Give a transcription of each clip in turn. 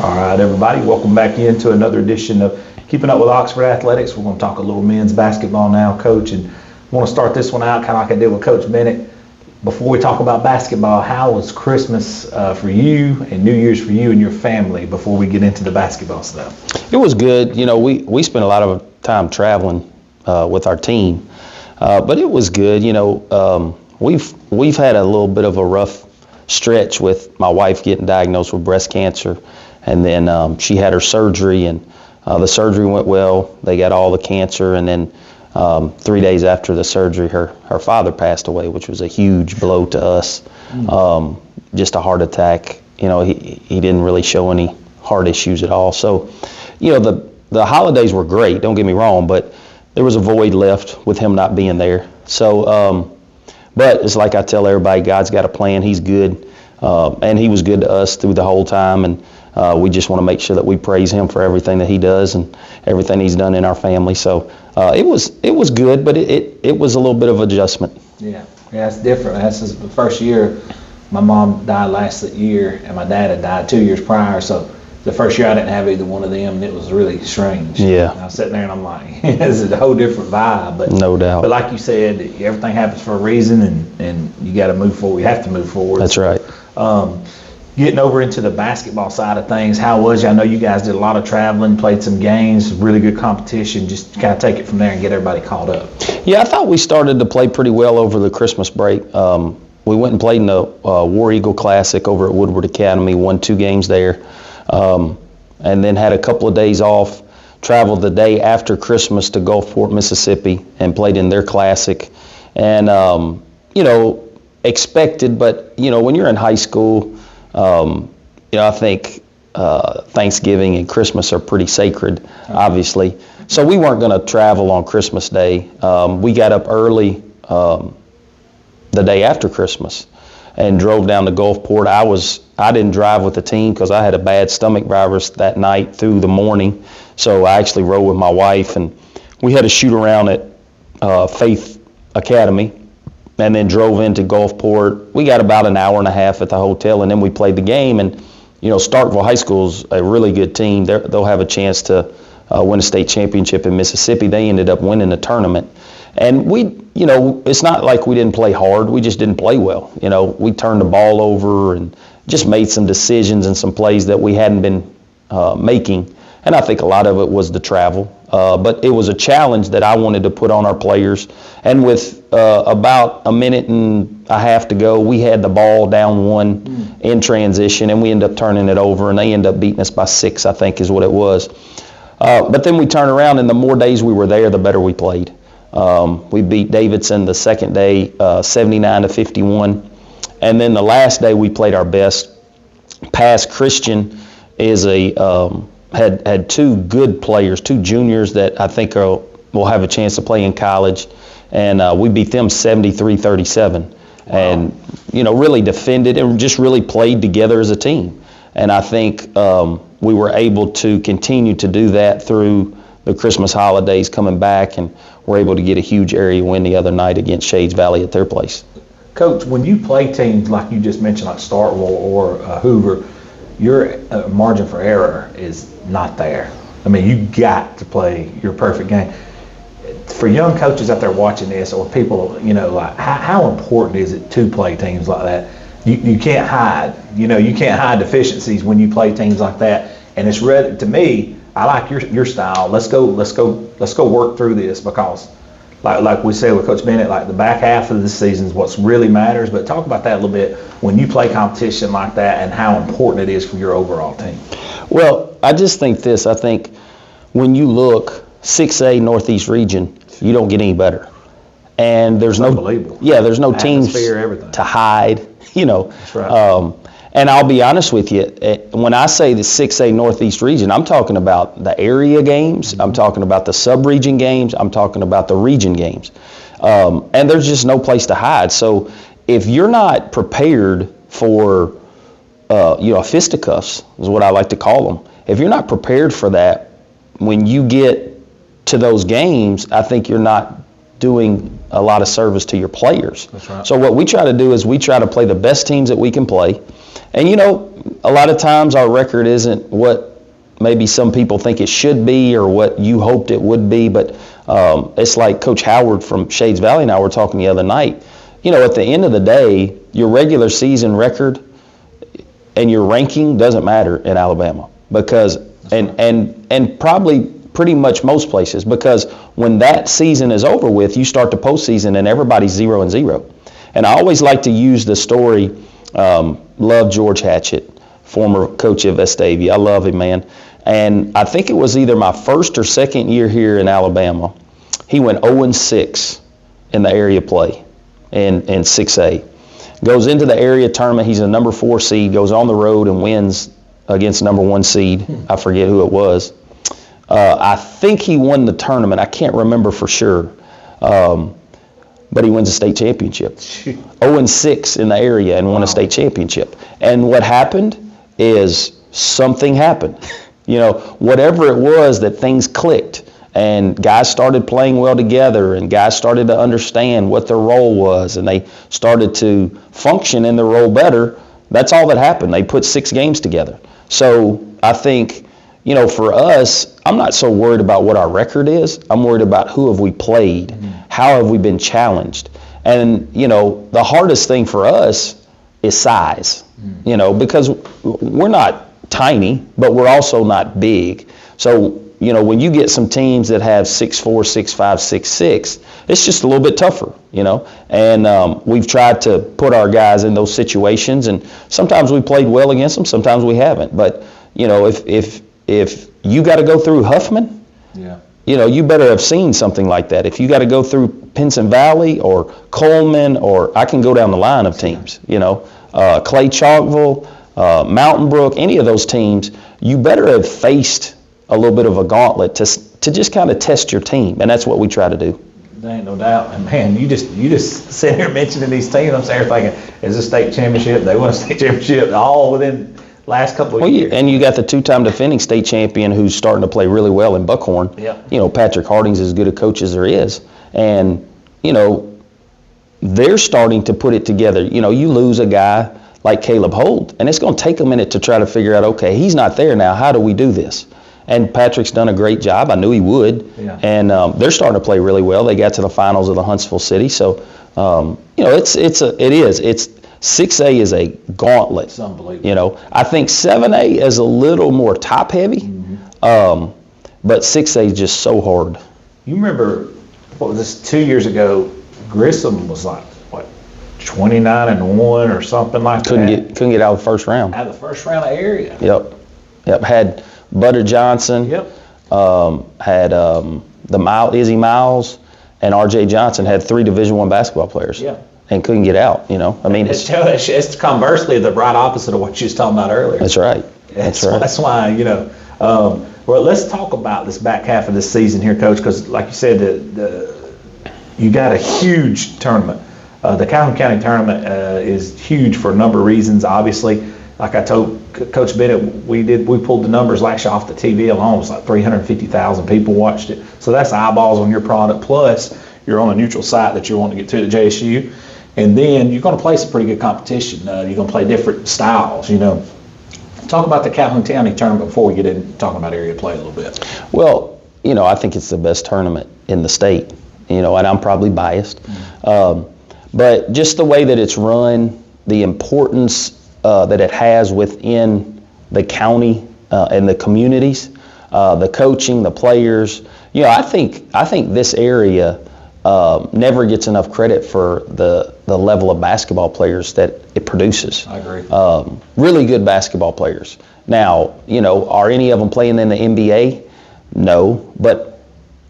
All right, everybody, welcome back into another edition of Keeping Up with Oxford Athletics. We're going to talk a little men's basketball now, Coach, and I want to start this one out kind of like I did with Coach Bennett. Before we talk about basketball, how was Christmas for you and New Year's for you and your family before we get into the basketball stuff? It was good. You know, we spent a lot of time traveling with our team, but it was good. You know, we've had a little bit of a rough stretch with my wife getting diagnosed with breast cancer. And then she had her surgery, and the surgery went well. They got all the cancer, and then 3 days after the surgery, her father passed away, which was a huge blow to us. Just a heart attack. You know, he didn't really show any heart issues at all. So, you know, the holidays were great, don't get me wrong, but there was a void left with him not being there. So, but it's like I tell everybody, God's got a plan. He's good, and he was good to us through the whole time, and we just want to make sure that we praise him for everything that he does and everything he's done in our family. So it was good, but it was a little bit of adjustment. Yeah, it's different. That's the first year. My mom died last year, and my dad had died 2 years prior. So the first year I didn't have either one of them, and it was really strange. Yeah. And I was sitting there and I'm like, this is a whole different vibe. But no doubt. But like you said, everything happens for a reason, and you got to move forward. You have to move forward. That's right. Getting over into the basketball side of things, how was you? I know you guys did a lot of traveling, played some games, really good competition. Just kind of take it from there and get everybody caught up. Yeah, I thought we started to play pretty well over the Christmas break. We went and played in the War Eagle Classic over at Woodward Academy, won 2 games there, and then had a couple of days off, traveled the day after Christmas to Gulfport, Mississippi, and played in their Classic. And, you know, expected, but, you know, when you're in high school, you know, I think Thanksgiving and Christmas are pretty sacred, obviously. So we weren't going to travel on Christmas Day. We got up early the day after Christmas and drove down to Gulfport. I didn't drive with the team because I had a bad stomach virus that night through the morning. So I actually rode with my wife, and we had a shoot around at Faith Academy, and then drove into Gulfport. We got about an hour and a half at the hotel, and then we played the game. And, you know, Starkville High School's a really good team. They'll have a chance to win a state championship in Mississippi. They ended up winning the tournament. And we, you know, it's not like we didn't play hard. We just didn't play well. You know, we turned the ball over and just made some decisions and some plays that we hadn't been making. And I think a lot of it was the travel. But it was a challenge that I wanted to put on our players. And with about a minute and a half to go, we had the ball down 1 in transition, and we ended up turning it over, and they ended up beating us by 6, I think is what it was. But then we turned around, and the more days we were there, the better we played. We beat Davidson the second day, 79-51. And then the last day we played our best. Pass Christian is had 2 good players, 2 juniors that I think will have a chance to play in college, and we beat them 73-37. Wow. And, you know, really defended and just really played together as a team. And I think we were able to continue to do that through the Christmas holidays coming back, and we're able to get a huge area win the other night against Shades Valley at their place. Coach, when you play teams like you just mentioned, like Starkville or Hoover, your margin for error is not there. I mean, you got to play your perfect game. For young coaches out there watching this, or people, you know, like how important is it to play teams like that? You can't hide. You know, you can't hide deficiencies when you play teams like that. And it's ready to me. I like your style. Let's go work through this, because like we said with Coach Bennett, like the back half of the season is what really matters. But talk about that a little bit when you play competition like that and how important it is for your overall team. Well, I just think this. I think when you look 6A Northeast region, you don't get any better. And there's no teams to hide, you know. That's right. And I'll be honest with you, when I say the 6A Northeast region, I'm talking about the area games, I'm talking about the sub-region games, I'm talking about the region games. And there's just no place to hide. So if you're not prepared for, fisticuffs is what I like to call them. If you're not prepared for that, when you get to those games, I think you're not doing a lot of service to your players. That's right. So what we try to do is we try to play the best teams that we can play. And, you know, a lot of times our record isn't what maybe some people think it should be or what you hoped it would be, but it's like Coach Howard from Shades Valley and I were talking the other night. You know, at the end of the day, your regular season record and your ranking doesn't matter in Alabama because, and probably pretty much most places, because when that season is over with, you start the postseason and everybody's 0-0. And I always like to use the story, love George Hatchett, former coach of Vestavia. I love him, man. And I think it was either my first or second year here in Alabama. He went 0-6 in the area play in 6A. Goes into the area tournament. He's a number 4 seed, goes on the road and wins against number 1 seed. I forget who it was. I think he won the tournament. I can't remember for sure. But he wins a state championship. 0-6 in the area and won a state championship. And what happened is something happened. You know, whatever it was, that things clicked and guys started playing well together and guys started to understand what their role was and they started to function in their role better. That's all that happened. They put 6 games together. So I think, you know, for us, I'm not so worried about what our record is. I'm worried about who have we played, how have we been challenged. And, you know, the hardest thing for us is size, you know, because we're not tiny, but we're also not big. So, you know, when you get some teams that have 6'4", 6'5", 6'6", it's just a little bit tougher, you know. And we've tried to put our guys in those situations, and sometimes we played well against them, sometimes we haven't. But, you know, if you got to go through Huffman, you know, you better have seen something like that. If you got to go through Pinson Valley or Coleman, or I can go down the line of teams, you know, Clay Chalkville, Mountain Brook, any of those teams, you better have faced a little bit of a gauntlet to just kind of test your team, and that's what we try to do. There ain't no doubt. And man, you just sit here mentioning these teams. I'm sitting here thinking, is a state championship? They won a state championship all within last couple of years. And you got the 2-time defending state champion who's starting to play really well in Buckhorn. Yeah. You know, Patrick Harding's as good a coach as there is, and you know, they're starting to put it together. You know, you lose a guy like Caleb Holt, and it's going to take a minute to try to figure out, okay, he's not there now. How do we do this? And Patrick's done a great job. I knew he would. Yeah. And they're starting to play really well. They got to the finals of the Huntsville City. So, you know, it's 6A is a gauntlet. It's unbelievable. You know, I think 7A is a little more top heavy, but 6A is just so hard. You remember, what was this, 2 years ago, Grissom was like, what, 29-1 or something like that? Couldn't get out of the first round. Out of the first round of area. Yep. Had Butter Johnson. Yep. Had Izzy Miles and R.J. Johnson had 3 Division I basketball players. Yeah. And couldn't get out. You know, I mean, it's conversely the right opposite of what you was talking about earlier. That's right. That's right. That's why, you know. Well, let's talk about this back half of this season here, Coach, because like you said, you got a huge tournament. The Calhoun County tournament is huge for a number of reasons. Obviously, like I told Coach Bennett, we pulled the numbers last year off the TV alone. It was like 350,000 people watched it. So that's eyeballs on your product. Plus, you're on a neutral site that you want to get to at JSU. And then you're going to play some pretty good competition. You're going to play different styles, you know. Talk about the Calhoun County tournament before we get into talking about area play a little bit. Well, you know, I think it's the best tournament in the state, you know, and I'm probably biased. But just the way that it's run, the importance that it has within the county and the communities, the coaching, the players. You know, I think this area never gets enough credit for the level of basketball players that it produces. I agree. Really good basketball players. Now, you know, are any of them playing in the NBA? No, but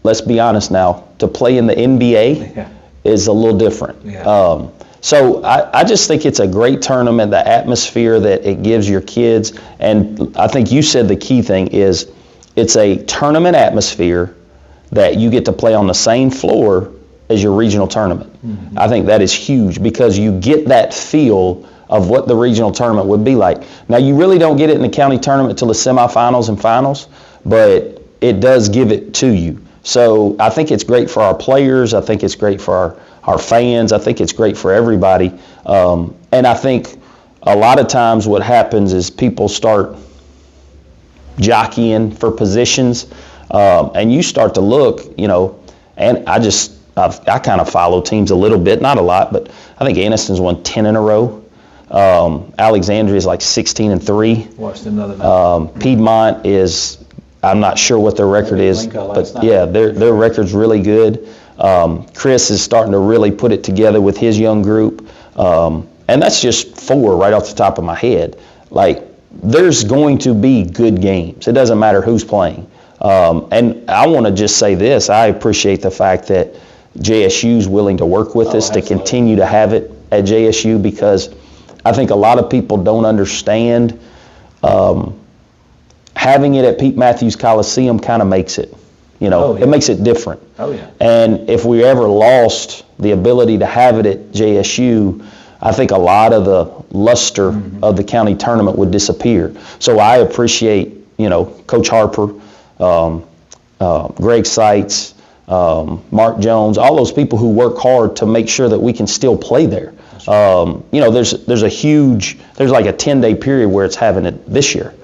let's be honest now, to play in the NBA is a little different. Yeah. So I just think it's a great tournament, the atmosphere that it gives your kids, and I think you said the key thing is it's a tournament atmosphere that you get to play on the same floor as your regional tournament. Mm-hmm. I think that is huge because you get that feel of what the regional tournament would be like. Now, you really don't get it in the county tournament till the semifinals and finals, but it does give it to you. So I think it's great for our players. I think it's great for our fans. I think it's great for everybody. And I think a lot of times what happens is people start jockeying for positions, and you start to look, and I kind of follow teams a little bit, not a lot, but I think Anniston's won 10 in a row. Alexandria is like 16-3. Watched another night. Piedmont is, I'm not sure what their record is, but night. yeah, their record's really good. Chris is starting to really put it together with his young group. And that's just 4 right off the top of my head. Like, there's going to be good games. It doesn't matter who's playing. And I want to just say this. I appreciate the fact that JSU's willing to work with us to continue to have it at JSU, because I think a lot of people don't understand having it at Pete Matthews Coliseum kind of makes it. It makes it different. Oh, yeah. And if we ever lost the ability to have it at JSU, I think a lot of the luster of the county tournament would disappear. So I appreciate, Coach Harper, Greg Seitz, Mark Jones, all those people who work hard to make sure that we can still play there. There's like a 10-day period where it's having it this year.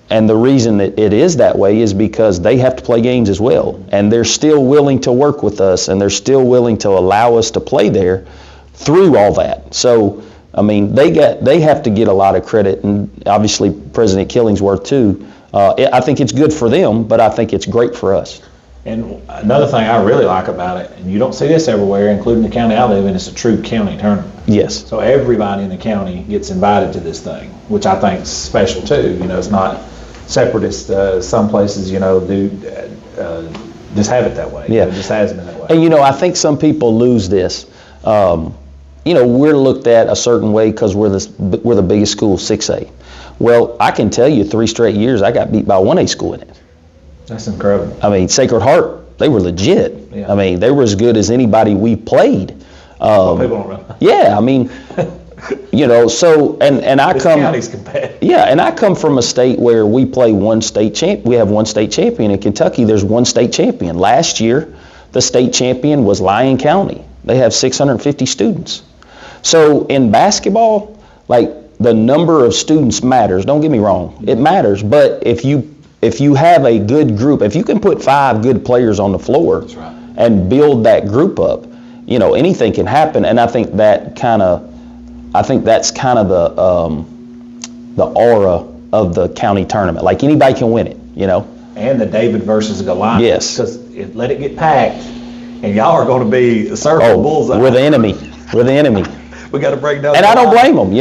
And the reason that it is that way is because they have to play games as well. And they're still willing to work with us, and they're still willing to allow us to play there through all that. So, I mean, they have to get a lot of credit, and obviously President Killingsworth too. I think it's good for them, but I think it's great for us. And another thing I really like about it, and you don't see this everywhere, including the county I live in, it's a true county tournament. Yes. So everybody in the county gets invited to this thing, which I think is special too. It's not separatist. Some places, do just have it that way. Yeah. It just has been that way. And I think some people lose this. We're looked at a certain way because we're the biggest school, 6A. Well, I can tell you 3 straight years I got beat by a 1A school in it. That's incredible. I mean, Sacred Heart, they were legit. Yeah. I mean, they were as good as anybody we played. People don't realize. Yeah, I mean, so, and I This come. county's competitive. Yeah, and I come from a state where we play we have one state champion. In Kentucky, there's one state champion. Last year, the state champion was Lyon County. They have 650 students. So in basketball, like, the number of students matters. Don't get me wrong, it matters. But if you have a good group, if you can put 5 good players on the floor, That's right. and build that group up, anything can happen. And I think that's kind of the aura of the county tournament. Like, anybody can win it, And the David versus Goliath. Yes. Because let it get packed, and y'all are going to be a circle bullseye. We're the enemy. We're the enemy. We got to break down. And I don't blame them.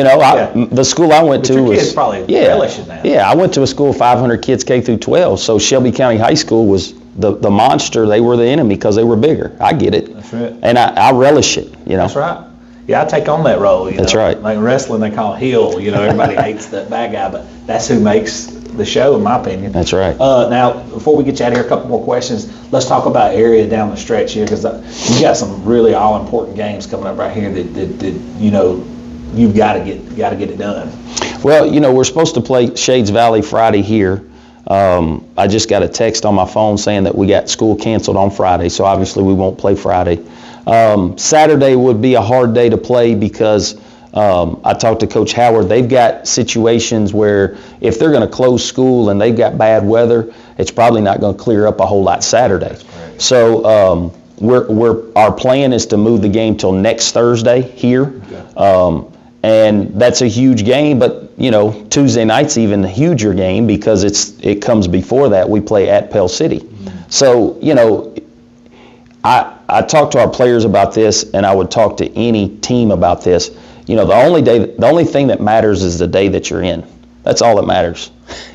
The school I went But to your was kids probably relish it now. Yeah, I went to a school of 500 kids K through 12. So Shelby County High School was the monster. They were the enemy because they were bigger. I get it. That's right. And I relish it. That's right. Yeah, I take on that role. That's right. Like in wrestling, they call it heel. Everybody hates that bad guy, but that's who makes the show, in my opinion. That's right. Now, before we get you out of here, a couple more questions. Let's talk about area down the stretch here, because you got some really all-important games coming up right here that you've got to get it done. Well, we're supposed to play Shades Valley Friday here. I just got a text on my phone saying that we got school canceled on Friday, so obviously we won't play Friday. Saturday would be a hard day to play because I talked to Coach Howard. They've got situations where if they're going to close school and they've got bad weather, it's probably not going to clear up a whole lot Saturday. So our plan is to move the game till next Thursday here. Okay. And that's a huge game, but Tuesday night's even a huger game because it comes before that. We play at Pell City. Mm-hmm. So, I talk to our players about this, and I would talk to any team about this. The only thing that matters is the day that you're in. That's all that matters.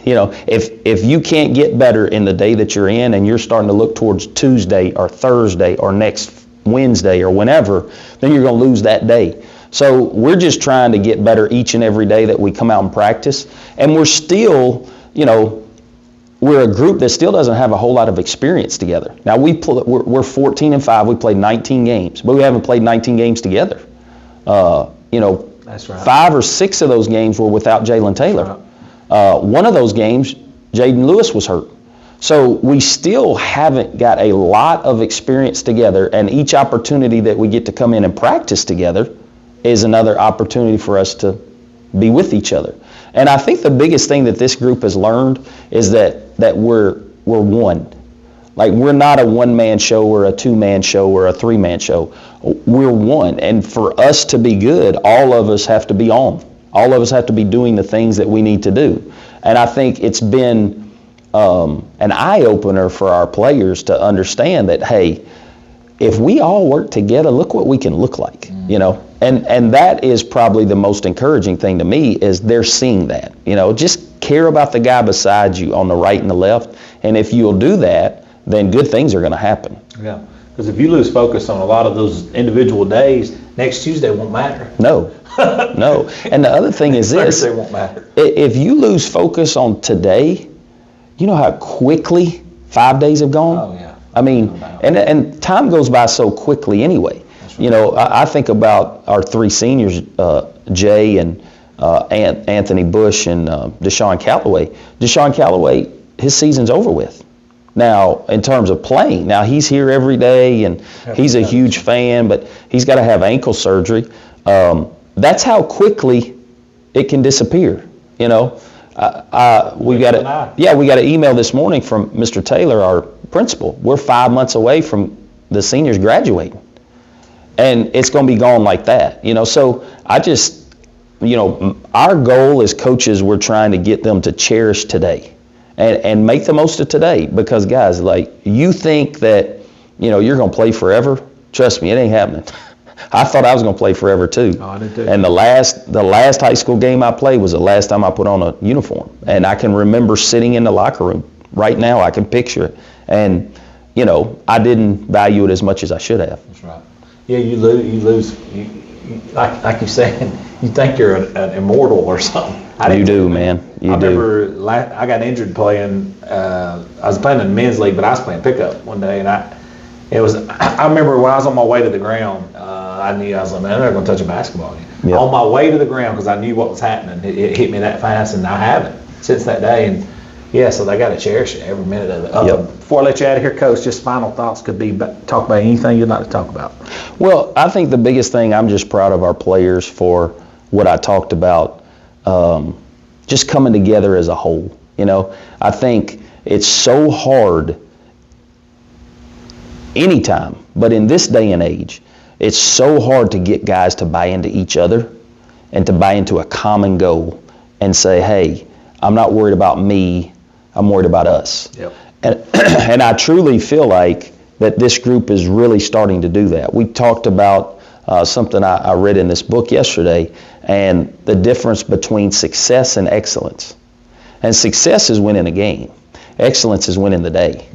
If you can't get better in the day that you're in and you're starting to look towards Tuesday or Thursday or next Wednesday or whenever, then you're going to lose that day. So we're just trying to get better each and every day that we come out and practice. And we're still, we're a group that still doesn't have a whole lot of experience together. Now we're 14-5. We played 19 games, but we haven't played 19 games together. That's right. 5 or 6 of those games were without Jalen Taylor. One of those games, Jaden Lewis was hurt. So we still haven't got a lot of experience together, and each opportunity that we get to come in and practice together is another opportunity for us to be with each other. And I think the biggest thing that this group has learned is that we're one. Like, we're not a one-man show or a two-man show or a three-man show. We're one. And for us to be good, all of us have to be on. All of us have to be doing the things that we need to do. And I think it's been an eye-opener for our players to understand that, hey, if we all work together, look what we can look like, you know? And that is probably the most encouraging thing to me, is they're seeing that. You know, just care about the guy beside you on the right and the left. And if you'll do that, then good things are going to happen. Yeah, because if you lose focus on a lot of those individual days, next Tuesday won't matter. No, no. And the other thing is this. Thursday won't matter. If you lose focus on today, you know how quickly 5 days have gone? Oh, yeah. I mean, and time goes by so quickly anyway. Right. You know, I think about our three seniors, Jay and Anthony Bush and Deshaun Callaway. Deshaun Callaway, his season's over with. Now, in terms of playing, now he's here every day and he's a huge fan, but he's got to have ankle surgery. That's how quickly it can disappear, you know. We got an email this morning from Mr. Taylor, our principal. We're 5 months away from the seniors graduating, and it's going to be gone like that, you know. So I just, you know, our goal as coaches, we're trying to get them to cherish today and make the most of today, because guys, like, you think that, you know, you're going to play forever. Trust me, it ain't happening. I thought I was going to play forever too. Oh, I did too. And the last high school game I played was the last time I put on a uniform. And I can remember sitting in the locker room. Right now, I can picture it. And, you know, I didn't value it as much as I should have. That's right. Yeah, you lose. Like you're saying, you think you're an immortal or something. You do, man. You do. Remember I got injured playing. I was playing in the men's league, but I was playing pickup one day, and I remember when I was on my way to the ground, I knew, I was like, man, I'm not going to touch a basketball again. Yep. On my way to the ground, because I knew what was happening. It hit me that fast, and I haven't since that day. And yeah, so they got to cherish it, every minute of it. Yep. Before I let you out of here, Coach, just final thoughts could be talk about anything you'd like to talk about. Well, I think the biggest thing, I'm just proud of our players for what I talked about, just coming together as a whole. You know, I think it's so hard anytime, but in this day and age, it's so hard to get guys to buy into each other and to buy into a common goal and say, hey, I'm not worried about me, I'm worried about us. Yep. And I truly feel like that this group is really starting to do that. We talked about something I read in this book yesterday, and the difference between success and excellence. And success is winning a game. Excellence is winning the day.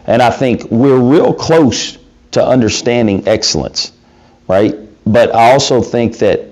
And I think we're real close to understanding excellence, right? But I also think that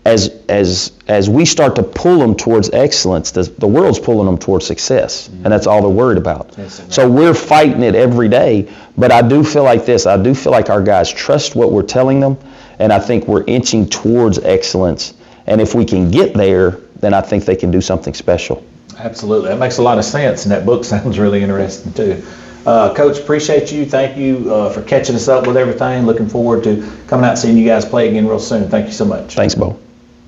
as we start to pull them towards excellence, the world's pulling them towards success, and that's all they're worried about. So we're fighting it every day, but I do feel like this. I do feel like our guys trust what we're telling them, and I think we're inching towards excellence. And if we can get there, then I think they can do something special. Absolutely. That makes a lot of sense, and that book sounds really interesting too. Coach, appreciate you. Thank you for catching us up with everything. Looking forward to coming out and seeing you guys play again real soon. Thank you so much. Thanks, Bo.